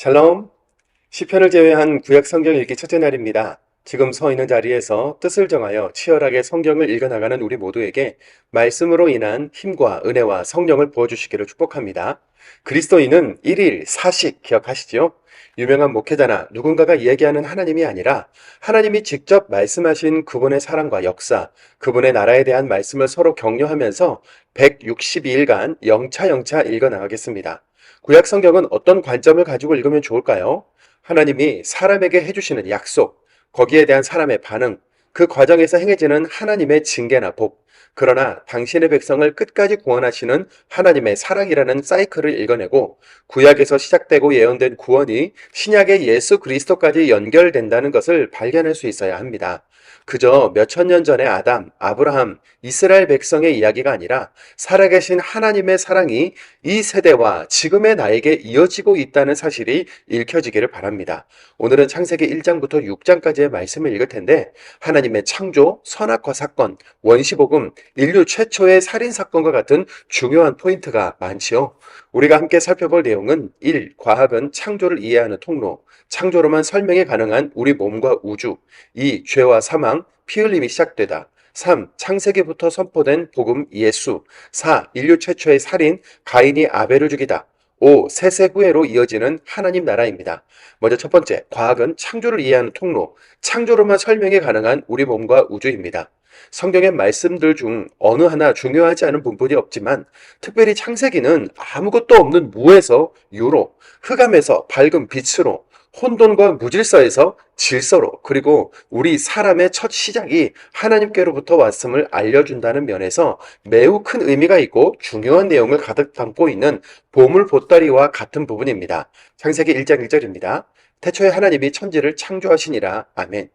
샬롬, 시편을 제외한 구약 성경 읽기 첫째 날입니다. 지금 서 있는 자리에서 뜻을 정하여 치열하게 성경을 읽어나가는 우리 모두에게 말씀으로 인한 힘과 은혜와 성령을 부어주시기를 축복합니다. 그리스도인은 일일 사식 기억하시죠? 유명한 목회자나 누군가가 이야기하는 하나님이 아니라 하나님이 직접 말씀하신 그분의 사랑과 역사, 그분의 나라에 대한 말씀을 서로 격려하면서 162일간 영차영차 읽어나가겠습니다. 구약 성경은 어떤 관점을 가지고 읽으면 좋을까요? 하나님이 사람에게 해주시는 약속, 거기에 대한 사람의 반응, 그 과정에서 행해지는 하나님의 징계나 복, 그러나 당신의 백성을 끝까지 구원하시는 하나님의 사랑이라는 사이클을 읽어내고 구약에서 시작되고 예언된 구원이 신약의 예수 그리스도까지 연결된다는 것을 발견할 수 있어야 합니다. 그저 몇천 년 전의 아담, 아브라함, 이스라엘 백성의 이야기가 아니라 살아계신 하나님의 사랑이 이 세대와 지금의 나에게 이어지고 있다는 사실이 읽혀지기를 바랍니다. 오늘은 창세기 1장부터 6장까지의 말씀을 읽을 텐데 하나님의 창조, 선악과 사건, 원시복음, 인류 최초의 살인사건과 같은 중요한 포인트가 많지요. 우리가 함께 살펴볼 내용은 1. 과학은 창조를 이해하는 통로, 창조로만 설명이 가능한 우리 몸과 우주. 2. 죄와 사망, 피 흘림이 시작되다. 3. 창세기부터 선포된 복음 예수. 4. 인류 최초의 살인 가인이 아벨을 죽이다. 5. 세세 후회로 이어지는 하나님 나라입니다. 먼저 첫 번째, 과학은 창조를 이해하는 통로, 창조로만 설명이 가능한 우리 몸과 우주입니다. 성경의 말씀들 중 어느 하나 중요하지 않은 부분이 없지만 특별히 창세기는 아무것도 없는 무에서 유로, 흑암에서 밝은 빛으로, 혼돈과 무질서에서 질서로, 그리고 우리 사람의 첫 시작이 하나님께로부터 왔음을 알려준다는 면에서 매우 큰 의미가 있고 중요한 내용을 가득 담고 있는 보물 보따리와 같은 부분입니다. 창세기 1장 1절입니다. 태초에 하나님이 천지를 창조하시니라. 아멘.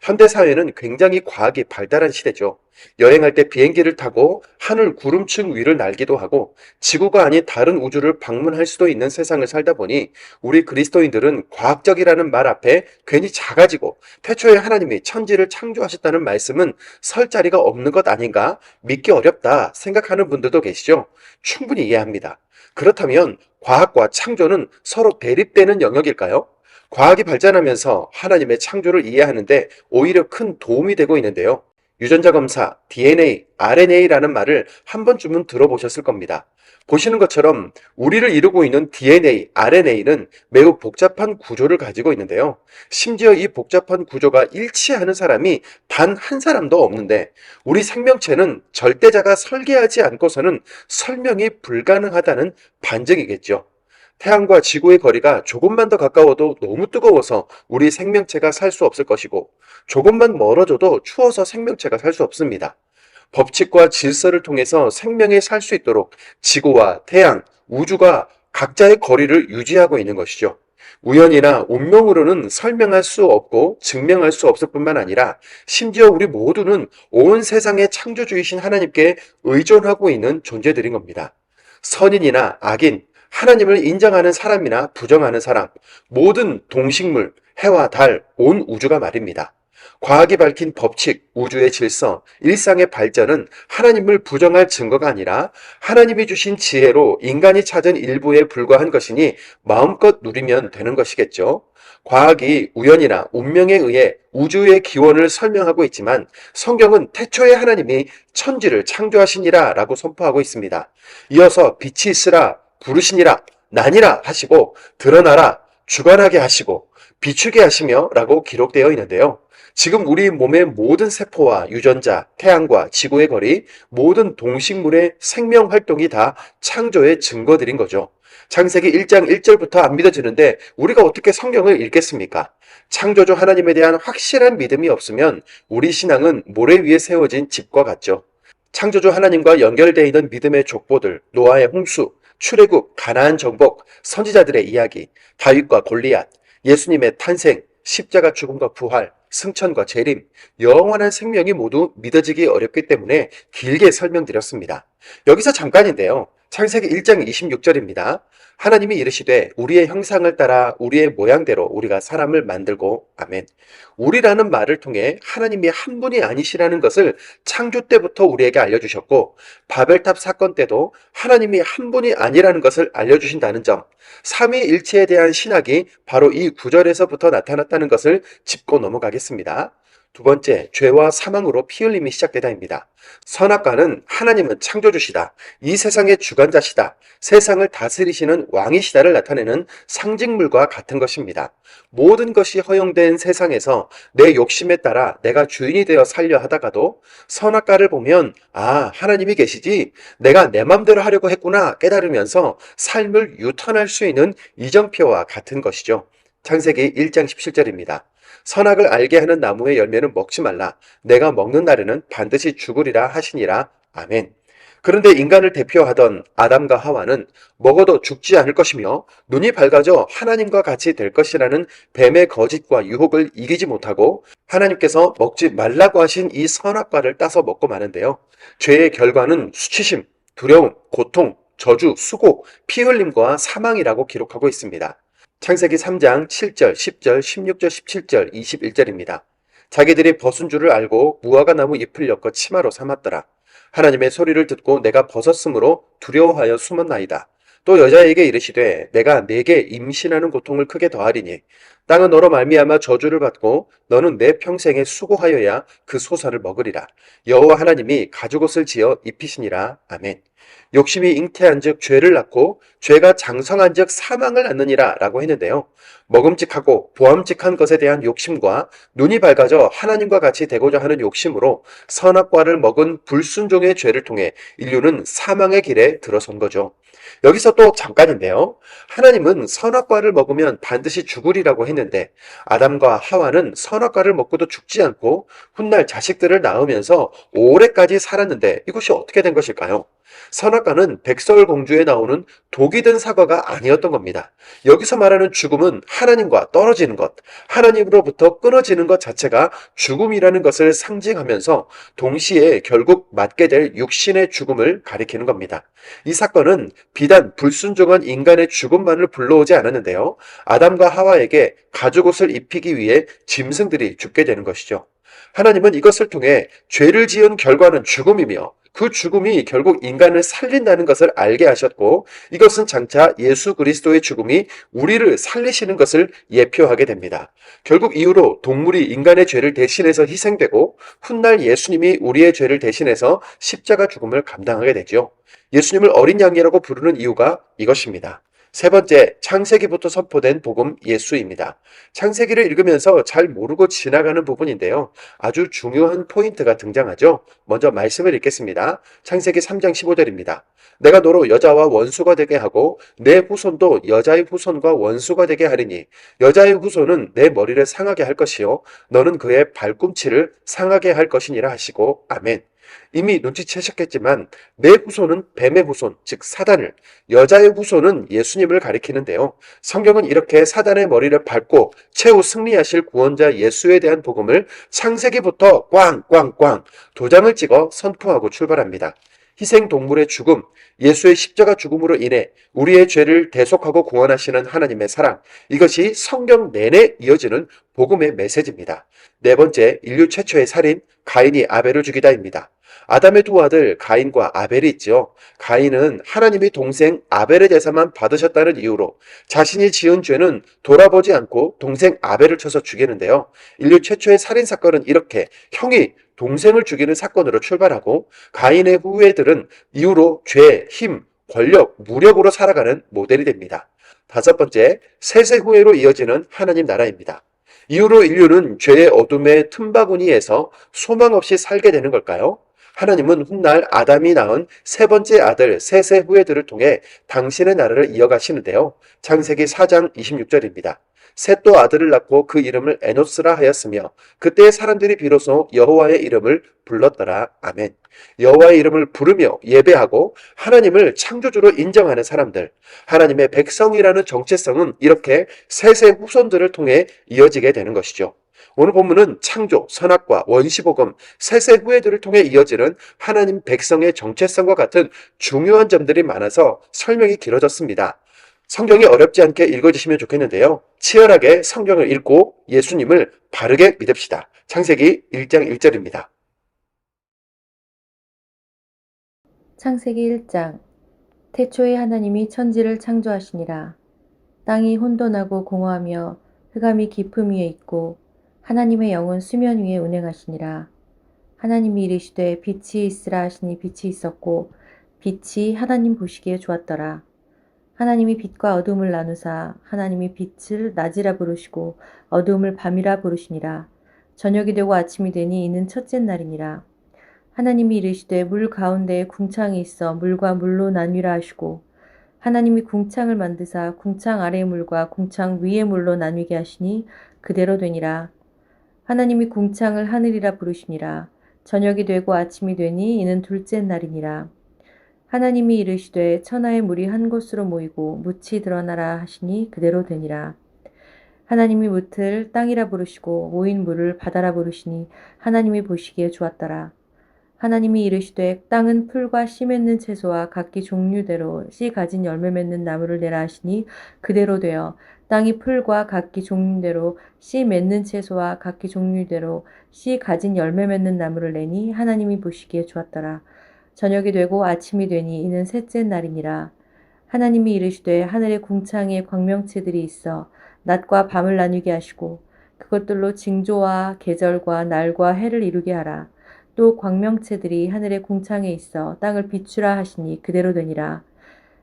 현대사회는 굉장히 과학이 발달한 시대죠. 여행할 때 비행기를 타고 하늘 구름층 위를 날기도 하고 지구가 아닌 다른 우주를 방문할 수도 있는 세상을 살다 보니 우리 그리스도인들은 과학적이라는 말 앞에 괜히 작아지고 태초에 하나님이 천지를 창조하셨다는 말씀은 설 자리가 없는 것 아닌가 믿기 어렵다 생각하는 분들도 계시죠. 충분히 이해합니다. 그렇다면 과학과 창조는 서로 대립되는 영역일까요? 과학이 발전하면서 하나님의 창조를 이해하는데 오히려 큰 도움이 되고 있는데요. 유전자 검사, DNA, RNA라는 말을 한 번쯤은 들어보셨을 겁니다. 보시는 것처럼 우리를 이루고 있는 DNA, RNA는 매우 복잡한 구조를 가지고 있는데요. 심지어 이 복잡한 구조가 일치하는 사람이 단 한 사람도 없는데 우리 생명체는 절대자가 설계하지 않고서는 설명이 불가능하다는 반증이겠죠. 태양과 지구의 거리가 조금만 더 가까워도 너무 뜨거워서 우리 생명체가 살 수 없을 것이고 조금만 멀어져도 추워서 생명체가 살 수 없습니다. 법칙과 질서를 통해서 생명이 살 수 있도록 지구와 태양, 우주가 각자의 거리를 유지하고 있는 것이죠. 우연이나 운명으로는 설명할 수 없고 증명할 수 없을 뿐만 아니라 심지어 우리 모두는 온 세상의 창조주이신 하나님께 의존하고 있는 존재들인 겁니다. 선인이나 악인, 하나님을 인정하는 사람이나 부정하는 사람, 모든 동식물, 해와 달, 온 우주가 말입니다. 과학이 밝힌 법칙, 우주의 질서, 일상의 발전은 하나님을 부정할 증거가 아니라 하나님이 주신 지혜로 인간이 찾은 일부에 불과한 것이니 마음껏 누리면 되는 것이겠죠. 과학이 우연이나 운명에 의해 우주의 기원을 설명하고 있지만 성경은 태초에 하나님이 천지를 창조하시니라 라고 선포하고 있습니다. 이어서 빛이 있으라 부르시니라 나니라 하시고 드러나라 주관하게 하시고 비추게 하시며 라고 기록되어 있는데요. 지금 우리 몸의 모든 세포와 유전자, 태양과 지구의 거리, 모든 동식물의 생명 활동이 다 창조의 증거들인 거죠. 창세기 1장 1절부터 안 믿어지는데 우리가 어떻게 성경을 읽겠습니까? 창조주 하나님에 대한 확실한 믿음이 없으면 우리 신앙은 모래 위에 세워진 집과 같죠. 창조주 하나님과 연결되어 있는 믿음의 족보들, 노아의 홍수, 출애굽, 가나안 정복, 선지자들의 이야기, 다윗과 골리앗, 예수님의 탄생, 십자가 죽음과 부활, 승천과 재림, 영원한 생명이 모두 믿어지기 어렵기 때문에 길게 설명드렸습니다. 여기서 잠깐인데요. 창세기 1장 26절입니다. 하나님이 이르시되 우리의 형상을 따라 우리의 모양대로 우리가 사람을 만들고 아멘. 우리라는 말을 통해 하나님이 한 분이 아니시라는 것을 창조 때부터 우리에게 알려주셨고 바벨탑 사건 때도 하나님이 한 분이 아니라는 것을 알려주신다는 점, 삼위일체에 대한 신학이 바로 이 구절에서부터 나타났다는 것을 짚고 넘어가겠습니다. 두 번째, 죄와 사망으로 피 흘림이 시작되다입니다. 선악과는 하나님은 창조주시다, 이 세상의 주관자시다, 세상을 다스리시는 왕이시다를 나타내는 상징물과 같은 것입니다. 모든 것이 허용된 세상에서 내 욕심에 따라 내가 주인이 되어 살려 하다가도 선악과를 보면 하나님이 계시지 내가 내 맘대로 하려고 했구나 깨달으면서 삶을 유턴할 수 있는 이정표와 같은 것이죠. 창세기 1장 17절입니다. 선악을 알게 하는 나무의 열매는 먹지 말라. 내가 먹는 날에는 반드시 죽으리라 하시니라. 아멘. 그런데 인간을 대표하던 아담과 하와는 먹어도 죽지 않을 것이며 눈이 밝아져 하나님과 같이 될 것이라는 뱀의 거짓과 유혹을 이기지 못하고 하나님께서 먹지 말라고 하신 이 선악과를 따서 먹고 마는데요. 죄의 결과는 수치심, 두려움, 고통, 저주, 수고, 피 흘림과 사망이라고 기록하고 있습니다. 창세기 3장 7절, 10절, 16절, 17절, 21절입니다. 자기들이 벗은 줄을 알고 무화과 나무 잎을 엮어 치마로 삼았더라. 하나님의 소리를 듣고 내가 벗었으므로 두려워하여 숨었나이다. 또 여자에게 이르시되 내가 네게 임신하는 고통을 크게 더하리니 땅은 너로 말미암아 저주를 받고 너는 내 평생에 수고하여야 그 소사를 먹으리라. 여호와 하나님이 가죽옷을 지어 입히시니라. 아멘. 욕심이 잉태한즉 죄를 낳고 죄가 장성한즉 사망을 낳느니라 라고 했는데요. 먹음직하고 보암직한 것에 대한 욕심과 눈이 밝아져 하나님과 같이 되고자 하는 욕심으로 선악과를 먹은 불순종의 죄를 통해 인류는 사망의 길에 들어선 거죠. 여기서 또 잠깐인데요. 하나님은 선악과를 먹으면 반드시 죽으리라고 했는데 아담과 하와는 선악과를 먹고도 죽지 않고 훗날 자식들을 낳으면서 오래까지 살았는데 이것이 어떻게 된 것일까요? 선악과는 백설공주에 나오는 독이 든 사과가 아니었던 겁니다. 여기서 말하는 죽음은 하나님과 떨어지는 것, 하나님으로부터 끊어지는 것 자체가 죽음이라는 것을 상징하면서 동시에 결국 맞게 될 육신의 죽음을 가리키는 겁니다. 이 사건은 비단 불순종한 인간의 죽음만을 불러오지 않았는데요. 아담과 하와에게 가죽옷을 입히기 위해 짐승들이 죽게 되는 것이죠. 하나님은 이것을 통해 죄를 지은 결과는 죽음이며 그 죽음이 결국 인간을 살린다는 것을 알게 하셨고 이것은 장차 예수 그리스도의 죽음이 우리를 살리시는 것을 예표하게 됩니다. 결국 이후로 동물이 인간의 죄를 대신해서 희생되고 훗날 예수님이 우리의 죄를 대신해서 십자가 죽음을 감당하게 되죠. 예수님을 어린 양이라고 부르는 이유가 이것입니다. 세 번째, 창세기부터 선포된 복음 예수입니다. 창세기를 읽으면서 잘 모르고 지나가는 부분인데요. 아주 중요한 포인트가 등장하죠. 먼저 말씀을 읽겠습니다. 창세기 3장 15절입니다. 내가 너로 여자와 원수가 되게 하고 내 후손도 여자의 후손과 원수가 되게 하리니 여자의 후손은 내 머리를 상하게 할 것이요 너는 그의 발꿈치를 상하게 할 것이니라 하시고 아멘. 이미 눈치채셨겠지만 내 후손은 뱀의 후손, 즉 사단을, 여자의 후손은 예수님을 가리키는데요. 성경은 이렇게 사단의 머리를 밟고 최후 승리하실 구원자 예수에 대한 복음을 창세기부터 꽝꽝꽝 도장을 찍어 선포하고 출발합니다. 희생동물의 죽음, 예수의 십자가 죽음으로 인해 우리의 죄를 대속하고 구원하시는 하나님의 사랑, 이것이 성경 내내 이어지는 복음의 메시지입니다. 네 번째, 인류 최초의 살인, 가인이 아벨을 죽이다입니다. 아담의 두 아들 가인과 아벨이 있죠. 가인은 하나님이 동생 아벨의 제사만 받으셨다는 이유로 자신이 지은 죄는 돌아보지 않고 동생 아벨을 쳐서 죽이는데요. 인류 최초의 살인사건은 이렇게 형이 동생을 죽이는 사건으로 출발하고 가인의 후예들은 이후로 죄, 힘, 권력, 무력으로 살아가는 모델이 됩니다. 다섯 번째, 셋의 후예로 이어지는 하나님 나라입니다. 이후로 인류는 죄의 어둠의 틈바구니에서 소망 없이 살게 되는 걸까요? 하나님은 훗날 아담이 낳은 세 번째 아들 셋의 후예들을 통해 당신의 나라를 이어가시는데요. 창세기 4장 26절입니다. 셋도 아들을 낳고 그 이름을 에노스라 하였으며 그때 사람들이 비로소 여호와의 이름을 불렀더라. 아멘. 여호와의 이름을 부르며 예배하고 하나님을 창조주로 인정하는 사람들, 하나님의 백성이라는 정체성은 이렇게 셋의 후손들을 통해 이어지게 되는 것이죠. 오늘 본문은 창조, 선악과, 원시복음, 세세 후예들을 통해 이어지는 하나님 백성의 정체성과 같은 중요한 점들이 많아서 설명이 길어졌습니다. 성경이 어렵지 않게 읽어주시면 좋겠는데요. 치열하게 성경을 읽고 예수님을 바르게 믿읍시다. 창세기 1장 1절입니다. 창세기 1장. 태초에 하나님이 천지를 창조하시니라. 땅이 혼돈하고 공허하며 흑암이 깊음 위에 있고 하나님의 영은 수면 위에 운행하시니라. 하나님이 이르시되 빛이 있으라 하시니 빛이 있었고 빛이 하나님 보시기에 좋았더라. 하나님이 빛과 어둠을 나누사 하나님이 빛을 낮이라 부르시고 어둠을 밤이라 부르시니라. 저녁이 되고 아침이 되니 이는 첫째 날이니라. 하나님이 이르시되 물 가운데에 궁창이 있어 물과 물로 나뉘라 하시고 하나님이 궁창을 만드사 궁창 아래의 물과 궁창 위의 물로 나뉘게 하시니 그대로 되니라. 하나님이 궁창을 하늘이라 부르시니라. 저녁이 되고 아침이 되니 이는 둘째 날이니라. 하나님이 이르시되 천하의 물이 한 곳으로 모이고 묻이 드러나라 하시니 그대로 되니라. 하나님이 묻을 땅이라 부르시고 모인 물을 바다라 부르시니 하나님이 보시기에 좋았더라. 하나님이 이르시되 땅은 풀과 씨 맺는 채소와 각기 종류대로 씨 가진 열매 맺는 나무를 내라 하시니 그대로 되어 땅이 풀과 각기 종류대로 씨 맺는 채소와 각기 종류대로 씨 가진 열매 맺는 나무를 내니 하나님이 보시기에 좋았더라. 저녁이 되고 아침이 되니 이는 셋째 날이니라. 하나님이 이르시되 하늘의 궁창에 광명체들이 있어 낮과 밤을 나누게 하시고 그것들로 징조와 계절과 날과 해를 이루게 하라. 또 광명체들이 하늘의 궁창에 있어 땅을 비추라 하시니 그대로 되니라.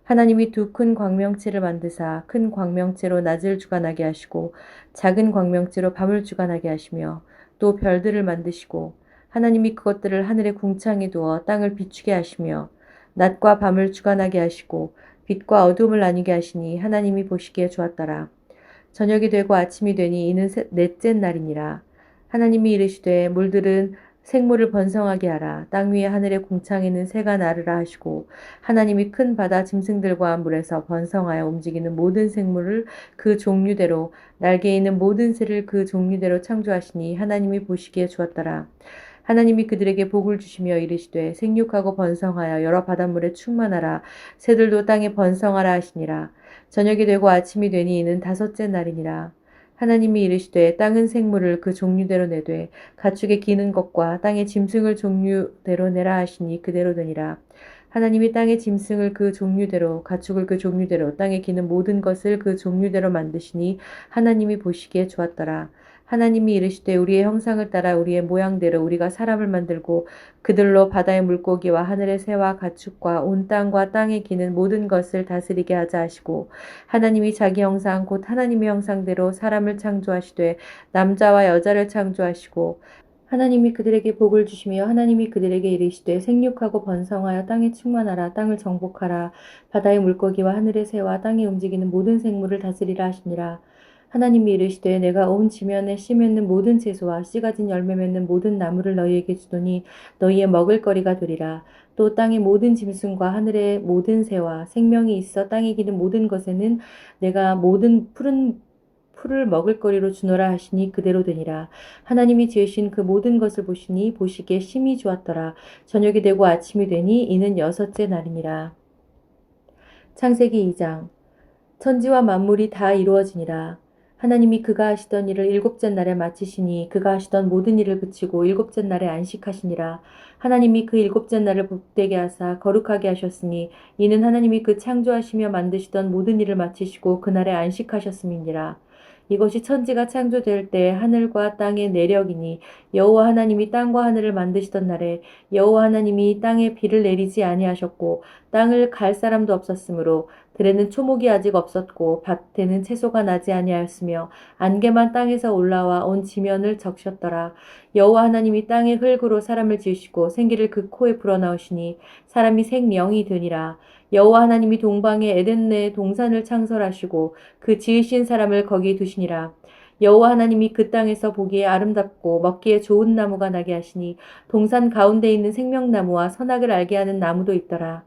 하나님이 두 큰 광명체를 만드사 큰 광명체로 낮을 주관하게 하시고 작은 광명체로 밤을 주관하게 하시며 또 별들을 만드시고 하나님이 그것들을 하늘의 궁창에 두어 땅을 비추게 하시며 낮과 밤을 주관하게 하시고 빛과 어둠을 나뉘게 하시니 하나님이 보시기에 좋았더라. 저녁이 되고 아침이 되니 이는 넷째 날이니라. 하나님이 이르시되 물들은 생물을 번성하게 하라. 땅 위에 하늘의 궁창에는 새가 나르라 하시고 하나님이 큰 바다 짐승들과 물에서 번성하여 움직이는 모든 생물을 그 종류대로 날개 있는 모든 새를 그 종류대로 창조하시니 하나님이 보시기에 좋았더라. 하나님이 그들에게 복을 주시며 이르시되 생육하고 번성하여 여러 바닷물에 충만하라. 새들도 땅에 번성하라 하시니라. 저녁이 되고 아침이 되니 이는 다섯째 날이니라. 하나님이 이르시되 땅은 생물을 그 종류대로 내되 가축에 기는 것과 땅의 짐승을 종류대로 내라 하시니 그대로 되니라. 하나님이 땅의 짐승을 그 종류대로 가축을 그 종류대로 땅에 기는 모든 것을 그 종류대로 만드시니 하나님이 보시기에 좋았더라. 하나님이 이르시되 우리의 형상을 따라 우리의 모양대로 우리가 사람을 만들고 그들로 바다의 물고기와 하늘의 새와 가축과 온 땅과 땅에 기는 모든 것을 다스리게 하자 하시고 하나님이 자기 형상 곧 하나님의 형상대로 사람을 창조하시되 남자와 여자를 창조하시고 하나님이 그들에게 복을 주시며 하나님이 그들에게 이르시되 생육하고 번성하여 땅에 충만하라. 땅을 정복하라. 바다의 물고기와 하늘의 새와 땅에 움직이는 모든 생물을 다스리라 하시니라. 하나님이 이르시되 내가 온 지면에 씨 맺는 모든 채소와 씨 가진 열매 맺는 모든 나무를 너희에게 주더니 너희의 먹을거리가 되리라. 또 땅의 모든 짐승과 하늘의 모든 새와 생명이 있어 땅에 기는 모든 것에는 내가 모든 푸른 풀을 먹을거리로 주노라 하시니 그대로 되니라. 하나님이 지으신 그 모든 것을 보시니 보시기에 심히 좋았더라. 저녁이 되고 아침이 되니 이는 여섯째 날이니라. 창세기 2장. 천지와 만물이 다 이루어지니라. 하나님이 그가 하시던 일을 일곱째 날에 마치시니 그가 하시던 모든 일을 그치고 일곱째 날에 안식하시니라. 하나님이 그 일곱째 날을 복되게 하사 거룩하게 하셨으니 이는 하나님이 그 창조하시며 만드시던 모든 일을 마치시고 그날에 안식하셨음이니라. 이것이 천지가 창조될 때 하늘과 땅의 내력이니 여호와 하나님이 땅과 하늘을 만드시던 날에 여호와 하나님이 땅에 비를 내리지 아니하셨고 땅을 갈 사람도 없었으므로 들에는 초목이 아직 없었고 밭에는 채소가 나지 아니하였으며 안개만 땅에서 올라와 온 지면을 적셨더라. 여호와 하나님이 땅의 흙으로 사람을 지으시고 생기를 그 코에 불어넣으시니 사람이 생명이 되니라. 여호와 하나님이 동방의 에덴 내 동산을 창설하시고 그 지으신 사람을 거기 두시니라. 여호와 하나님이 그 땅에서 보기에 아름답고 먹기에 좋은 나무가 나게 하시니 동산 가운데 있는 생명나무와 선악을 알게 하는 나무도 있더라.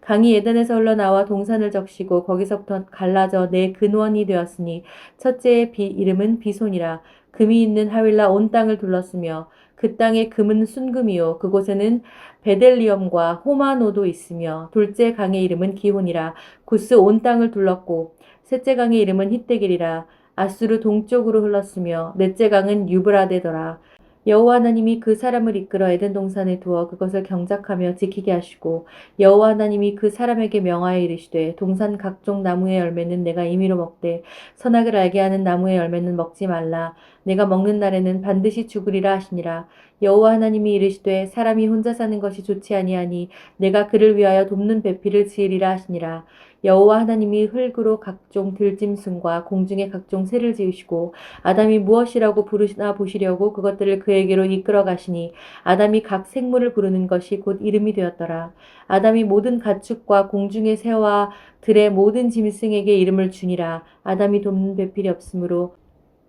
강이 에덴에서 흘러나와 동산을 적시고 거기서부터 갈라져 내 근원이 되었으니 첫째의 이름은 비손이라. 금이 있는 하윌라 온 땅을 둘렀으며 그 땅의 금은 순금이요 그곳에는 베델리엄과 호마노도 있으며 둘째 강의 이름은 기혼이라. 구스 온 땅을 둘렀고 셋째 강의 이름은 히데길이라. 아수르 동쪽으로 흘렀으며 넷째 강은 유브라데더라. 여호와 하나님이 그 사람을 이끌어 에덴 동산에 두어 그것을 경작하며 지키게 하시고 여호와 하나님이 그 사람에게 명하여 이르시되 동산 각종 나무의 열매는 내가 임의로 먹되 선악을 알게 하는 나무의 열매는 먹지 말라. 내가 먹는 날에는 반드시 죽으리라 하시니라. 여호와 하나님이 이르시되 사람이 혼자 사는 것이 좋지 아니하니 내가 그를 위하여 돕는 배필을 지으리라 하시니라. 여호와 하나님이 흙으로 각종 들짐승과 공중의 각종 새를 지으시고 아담이 무엇이라고 부르시나 보시려고 그것들을 그에게로 이끌어 가시니 아담이 각 생물을 부르는 것이 곧 이름이 되었더라. 아담이 모든 가축과 공중의 새와 들의 모든 짐승에게 이름을 주니라. 아담이 돕는 배필이 없으므로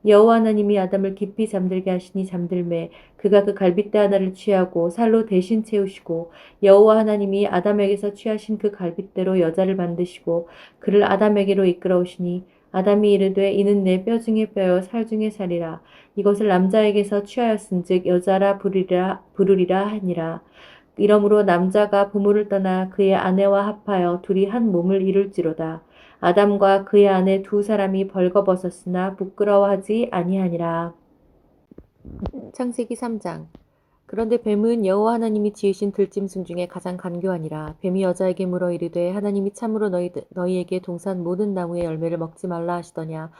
여호와 하나님이 아담을 깊이 잠들게 하시니 잠들매 그가 그 갈빗대 하나를 취하고 살로 대신 채우시고 여호와 하나님이 아담에게서 취하신 그 갈빗대로 여자를 만드시고 그를 아담에게로 이끌어오시니 아담이 이르되 이는 내 뼈 중에 뼈요 살 중에 살이라. 이것을 남자에게서 취하였은즉 여자라 부르리라 하니라. 이러므로 남자가 부모를 떠나 그의 아내와 합하여 둘이 한 몸을 이룰지로다. 아담과 그의 아내 두 사람이 벌거벗었으나 부끄러워하지 아니하니라. 창세기 3장. 그런데 뱀은 여호와 하나님이 지으신 들짐승 중에 가장 간교하니라. 뱀이 여자에게 물어 이르되 하나님이 참으로 너희에게 동산 모든 나무의 열매를 먹지 말라 하시더냐.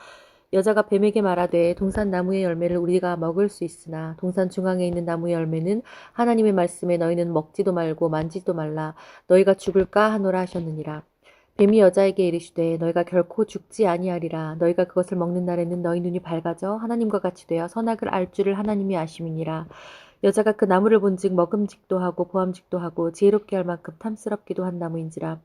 여자가 뱀에게 말하되 동산 나무의 열매를 우리가 먹을 수 있으나 동산 중앙에 있는 나무의 열매는 하나님의 말씀에 너희는 먹지도 말고 만지도 말라. 너희가 죽을까 하노라 하셨느니라. 뱀이 여자에게 이르시되 너희가 결코 죽지 아니하리라. 너희가 그것을 먹는 날에는 너희 눈이 밝아져 하나님과 같이 되어 선악을 알 줄을 하나님이 아심이니라. 여자가 그 나무를 본즉 먹음직도 하고 보암직도 하고 지혜롭게 할 만큼 탐스럽기도 한 나무인지라.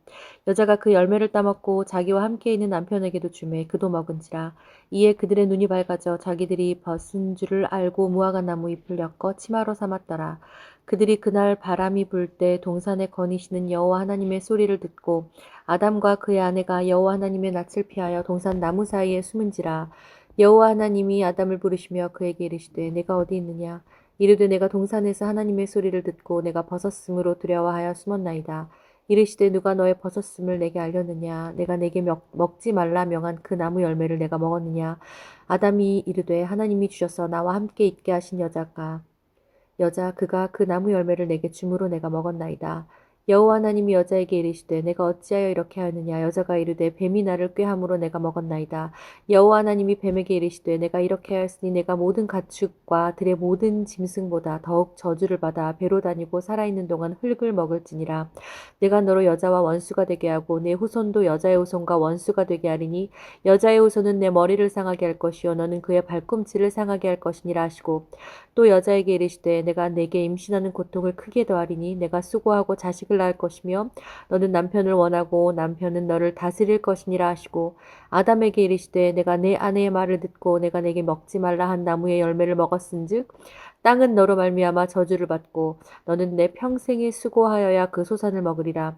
여자가 그 열매를 따먹고 자기와 함께 있는 남편에게도 주매 그도 먹은지라. 이에 그들의 눈이 밝아져 자기들이 벗은 줄을 알고 무화과 나무 잎을 엮어 치마로 삼았더라. 그들이 그날 바람이 불 때 동산에 거니시는 여호와 하나님의 소리를 듣고 아담과 그의 아내가 여호와 하나님의 낯을 피하여 동산 나무 사이에 숨은지라. 여호와 하나님이 아담을 부르시며 그에게 이르시되 내가 어디 있느냐. 이르되 내가 동산에서 하나님의 소리를 듣고 내가 벗었음으로 두려워하여 숨었나이다. 이르시되 누가 너의 벗었음을 내게 알렸느냐. 내가 내게 먹지 말라 명한 그 나무 열매를 내가 먹었느냐. 아담이 이르되 하나님이 주셔서 나와 함께 있게 하신 여자 그가 그 나무 열매를 내게 주므로 내가 먹었나이다. 여호와 하나님이 여자에게 이르시되 내가 어찌하여 이렇게 하느냐. 여자가 이르되 뱀이 나를 꾀함으로 내가 먹었나이다. 여호와 하나님이 뱀에게 이르시되 내가 이렇게 하였으니 내가 모든 가축과 들의 모든 짐승보다 더욱 저주를 받아 배로 다니고 살아있는 동안 흙을 먹을지니라. 내가 너로 여자와 원수가 되게 하고 내 후손도 여자의 후손과 원수가 되게 하리니 여자의 후손은 내 머리를 상하게 할 것이요 너는 그의 발꿈치를 상하게 할 것이니라 하시고 또 여자에게 이르시되 내가 내게 임신하는 고통을 크게 더하리니 내가 수고하고 자식을 낳을 것이며 너는 남편을 원하고 남편은 너를 다스릴 것이니라 하시고 아담에게 이르시되 내가 내 아내의 말을 듣고 내가 내게 먹지 말라 한 나무의 열매를 먹었은즉 땅은 너로 말미암아 저주를 받고 너는 내 평생에 수고하여야 그 소산을 먹으리라.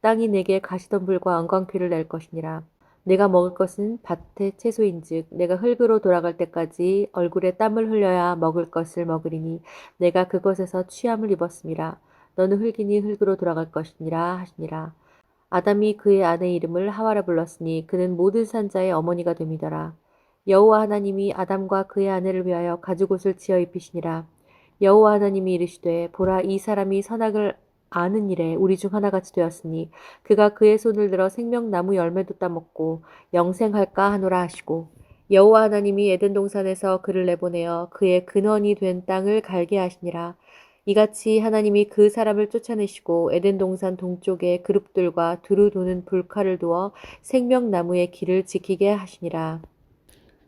땅이 내게 가시덤불과 엉겅퀴를 낼 것이니라. 내가 먹을 것은 밭의 채소인즉 내가 흙으로 돌아갈 때까지 얼굴에 땀을 흘려야 먹을 것을 먹으리니 내가 그것에서 취함을 입었음이라. 너는 흙이니 흙으로 돌아갈 것이니라 하시니라. 아담이 그의 아내 이름을 하와라 불렀으니 그는 모든 산자의 어머니가 됨이더라. 여호와 하나님이 아담과 그의 아내를 위하여 가죽옷을 지어 입히시니라. 여호와 하나님이 이르시되 보라 이 사람이 선악을 아는 일에 우리 중 하나같이 되었으니 그가 그의 손을 들어 생명나무 열매도 따먹고 영생할까 하노라 하시고 여호와 하나님이 에덴 동산에서 그를 내보내어 그의 근원이 된 땅을 갈게 하시니라. 이같이 하나님이 그 사람을 쫓아내시고 에덴 동산 동쪽에 그룹들과 두루 도는 불칼을 두어 생명나무의 길을 지키게 하시니라.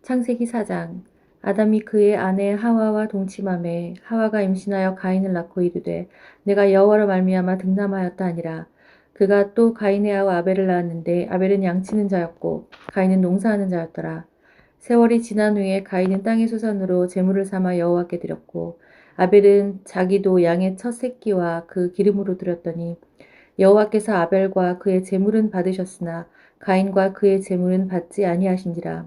창세기 4장. 아담이 그의 아내 하와와 동침하매 하와가 임신하여 가인을 낳고 이르되 내가 여호와로 말미암아 득남하였다 하니라. 그가 또 가인의 아우 아벨을 낳았는데 아벨은 양치는 자였고 가인은 농사하는 자였더라. 세월이 지난 후에 가인은 땅의 소산으로 제물을 삼아 여호와께 드렸고 아벨은 자기도 양의 첫 새끼와 그 기름으로 드렸더니 여호와께서 아벨과 그의 제물은 받으셨으나 가인과 그의 제물은 받지 아니하신지라.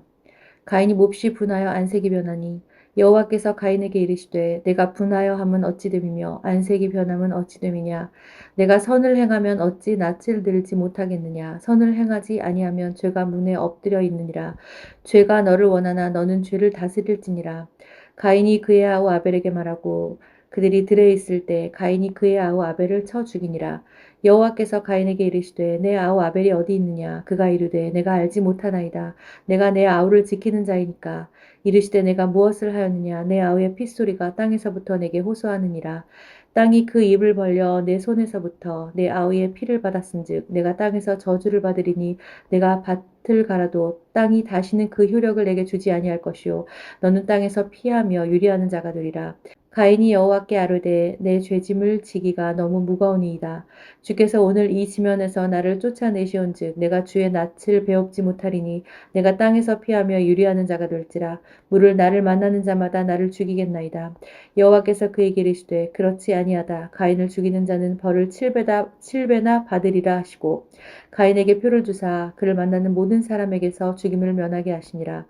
가인이 몹시 분하여 안색이 변하니 여호와께서 가인에게 이르시되 내가 분하여 함은 어찌 됨이며 안색이 변함은 어찌 됨이냐. 내가 선을 행하면 어찌 낯을 들지 못하겠느냐. 선을 행하지 아니하면 죄가 문에 엎드려 있느니라. 죄가 너를 원하나 너는 죄를 다스릴지니라. 가인이 그의 아우 아벨에게 말하고 그들이 들에 있을 때 가인이 그의 아우 아벨을 쳐 죽이니라. 여호와께서 가인에게 이르시되 내 아우 아벨이 어디 있느냐. 그가 이르되 내가 알지 못하나이다. 내가 내 아우를 지키는 자이니까. 이르시되 내가 무엇을 하였느냐. 내 아우의 핏소리가 땅에서부터 내게 호소하느니라. 땅이 그 입을 벌려 내 손에서부터 내 아우의 피를 받았은즉 내가 땅에서 저주를 받으리니 내가 밭을 갈아도 땅이 다시는 그 효력을 내게 주지 아니할 것이요 너는 땅에서 피하며 유리하는 자가 되리라. 가인이 여호와께 아뢰되 내 죄짐을 지기가 너무 무거우니이다. 주께서 오늘 이 지면에서 나를 쫓아내시온즉 내가 주의 낯을 배웁지 못하리니 내가 땅에서 피하며 유리하는 자가 될지라. 물을 나를 만나는 자마다 나를 죽이겠나이다. 여호와께서 그에게 이르시되 그렇지 아니하다. 가인을 죽이는 자는 벌을 7배나 받으리라 하시고 가인에게 표를 주사 그를 만나는 모든 사람에게서 죽임을 면하게 하시니라.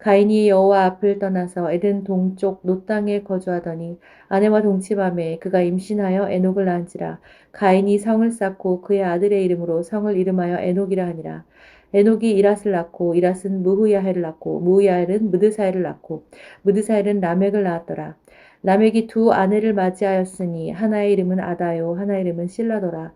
가인이 여호와 앞을 떠나서 에덴 동쪽 노 땅에 거주하더니 아내와 동침함에 그가 임신하여 에녹을 낳은지라. 가인이 성을 쌓고 그의 아들의 이름으로 성을 이름하여 에녹이라 하니라. 에녹이 이랏을 낳고 이랏은 무후야헬을 낳고 무후야헬은 무드사엘을 낳고 무드사엘은 라멕을 낳았더라. 라멕이 두 아내를 맞이하였으니 하나의 이름은 아다요 하나의 이름은 실라더라.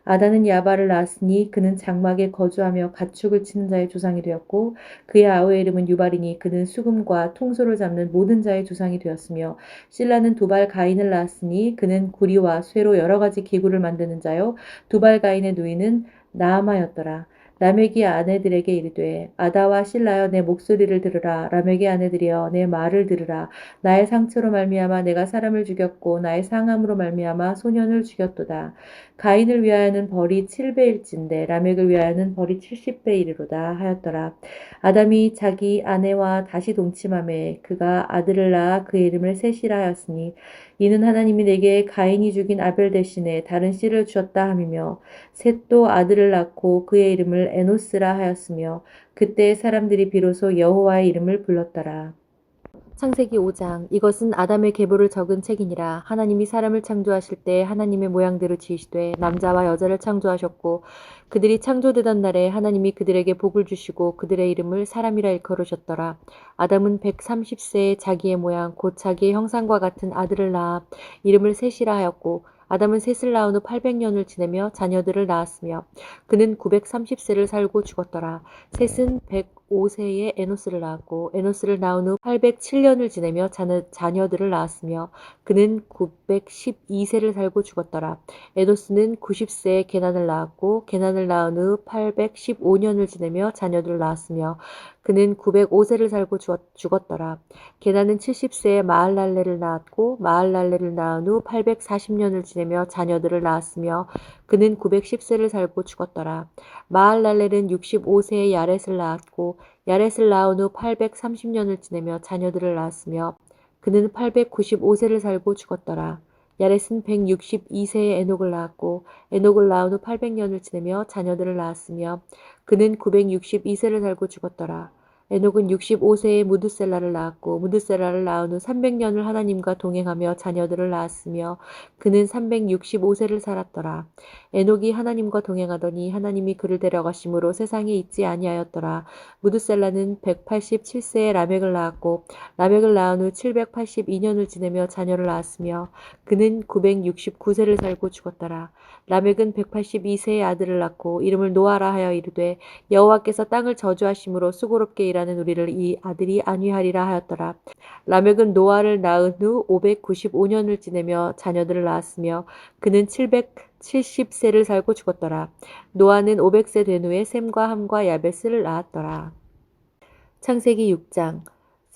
아다는 야발을 낳았으니 그는 장막에 거주하며 가축을 치는 자의 조상이 되었고 그의 아우의 이름은 유발이니 그는 수금과 통소를 잡는 모든 자의 조상이 되었으며 실라는 두발 가인을 낳았으니 그는 구리와 쇠로 여러 가지 기구를 만드는 자요 두발 가인의 누이는 나아마였더라. 라멕이 아내들에게 이르되 아다와 실라여 내 목소리를 들으라. 라멕의 아내들이여 내 말을 들으라. 나의 상처로 말미암아 내가 사람을 죽였고 나의 상함으로 말미암아 소년을 죽였도다. 가인을 위하여는 벌이 7배일진데 라멕을 위하여는 벌이 70배이르로다 하였더라. 아담이 자기 아내와 다시 동침하매 그가 아들을 낳아 그의 이름을 셋이라 하였으니 이는 하나님이 내게 가인이 죽인 아벨 대신에 다른 씨를 주었다 함이며 셋도 아들을 낳고 그의 이름을 에노스라 하였으며 그때 사람들이 비로소 여호와의 이름을 불렀더라. 창세기 5장 이것은 아담의 계보를 적은 책이니라. 하나님이 사람을 창조하실 때 하나님의 모양대로 지으시되 남자와 여자를 창조하셨고 그들이 창조되던 날에 하나님이 그들에게 복을 주시고 그들의 이름을 사람이라 일컬으셨더라. 아담은 130세에 자기의 모양 곧 자기의 형상과 같은 아들을 낳아 이름을 셋이라 하였고 아담은 셋을 낳은 후 800년을 지내며 자녀들을 낳았으며 그는 930세를 살고 죽었더라. 셋은 105세에 에노스를 낳았고 에노스를 낳은 후 807년을 지내며 자녀들을 낳았으며 그는 912세를 살고 죽었더라. 에노스는 90세에 게난을 낳았고 게난을 낳은 후 815년을 지내며 자녀들을 낳았으며 그는 905세를 살고 죽었더라. 게난은 70세에 마할랄레를 낳았고 마할랄레를 낳은 후 840년을 지내며 자녀들을 낳았으며 그는 910세를 살고 죽었더라. 마할랄렐은 65세에 야렛을 낳았고 야렛을 낳은 후 830년을 지내며 자녀들을 낳았으며 그는 895세를 살고 죽었더라. 야렛은 162세에 에녹을 낳았고 에녹을 낳은 후 800년을 지내며 자녀들을 낳았으며 그는 962세를 살고 죽었더라. 에녹은 65세에 무드셀라를 낳았고 무드셀라를 낳은 후 300년을 하나님과 동행하며 자녀들을 낳았으며 그는 365세를 살았더라. 에녹이 하나님과 동행하더니 하나님이 그를 데려가심으로 세상에 있지 아니하였더라. 무드셀라는 187세에 라멕을 낳았고 라멕을 낳은 후 782년을 지내며 자녀를 낳았으며 그는 969세를 살고 죽었더라. 라멕은 182세의 아들을 낳고 이름을 노아라 하여 이르되 여호와께서 땅을 저주하심으로 수고롭게 일하는 우리를 이 아들이 안위하리라 하였더라. 라멕은 노아를 낳은 후 595년을 지내며 자녀들을 낳았으며 그는 770세를 살고 죽었더라. 노아는 500세 된 후에 셈과 함과 야벳을 낳았더라. 창세기 6장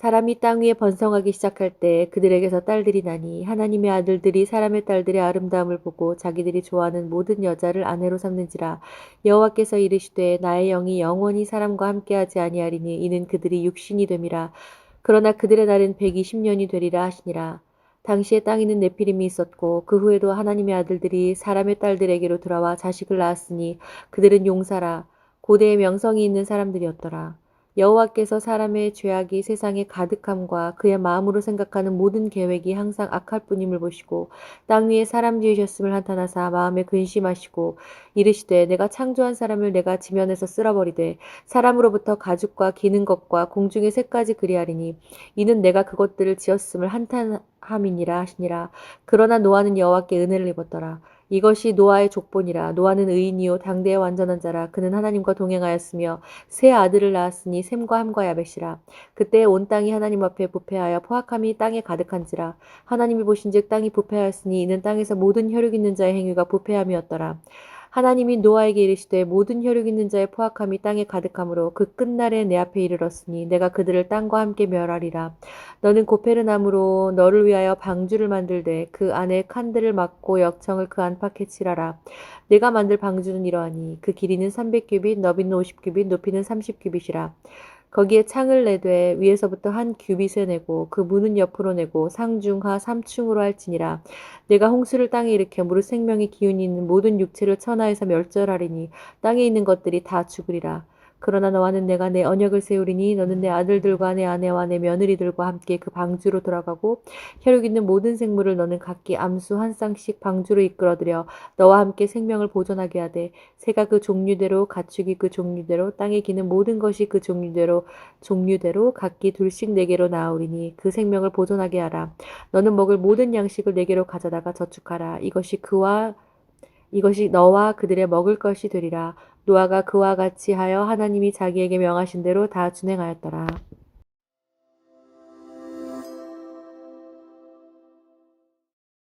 사람이 땅 위에 번성하기 시작할 때 그들에게서 딸들이 나니 하나님의 아들들이 사람의 딸들의 아름다움을 보고 자기들이 좋아하는 모든 여자를 아내로 삼는지라. 여호와께서 이르시되 나의 영이 영원히 사람과 함께하지 아니하리니 이는 그들이 육신이 됨이라. 그러나 그들의 날은 120년이 되리라 하시니라. 당시에 땅에는 네피림이 있었고 그 후에도 하나님의 아들들이 사람의 딸들에게로 돌아와 자식을 낳았으니 그들은 용사라 고대의 명성이 있는 사람들이었더라. 여호와께서 사람의 죄악이 세상에 가득함과 그의 마음으로 생각하는 모든 계획이 항상 악할 뿐임을 보시고 땅 위에 사람 지으셨음을 한탄하사 마음에 근심하시고 이르시되 내가 창조한 사람을 내가 지면에서 쓸어버리되 사람으로부터 가죽과 기는 것과 공중의 새까지 그리하리니 이는 내가 그것들을 지었음을 한탄함이니라 하시니라. 그러나 노아는 여호와께 은혜를 입었더라. 이것이 노아의 족본이라. 노아는 의인이요 당대의 완전한 자라. 그는 하나님과 동행하였으며 세 아들을 낳았으니 셈과 함과 야벳이라. 그때 온 땅이 하나님 앞에 부패하여 포악함이 땅에 가득한지라. 하나님이 보신즉 땅이 부패하였으니 이는 땅에서 모든 혈육 있는 자의 행위가 부패함이었더라. 하나님이 노아에게 이르시되 모든 혈육 있는 자의 포악함이 땅에 가득하므로 그 끝날에 내 앞에 이르렀으니 내가 그들을 땅과 함께 멸하리라. 너는 고페르나무로 너를 위하여 방주를 만들되 그 안에 칸들을 막고 역청을 그 안팎에 칠하라. 내가 만들 방주는 이러하니 그 길이는 300규빗 너비는 50규빗 높이는 30규빗이라. 거기에 창을 내되 위에서부터 한 규빗에 내고 그 문은 옆으로 내고 상중하 3층으로 할지니라. 내가 홍수를 땅에 일으켜 무릇 생명의 기운이 있는 모든 육체를 천하에서 멸절하리니 땅에 있는 것들이 다 죽으리라. 그러나 너와는 내가 내 언약을 세우리니 너는 내 아들들과 내 아내와 내 며느리들과 함께 그 방주로 돌아가고 혈육 있는 모든 생물을 너는 각기 암수 한 쌍씩 방주로 이끌어들여 너와 함께 생명을 보존하게 하되 새가 그 종류대로 가축이 그 종류대로 땅에 기는 모든 것이 그 종류대로 각기 둘씩 내게로 나아오리니 그 생명을 보존하게 하라. 너는 먹을 모든 양식을 내게로 가져다가 저축하라. 이것이 너와 그들의 먹을 것이 되리라. 노아가 그와 같이 하여 하나님이 자기에게 명하신 대로 다 준행하였더라.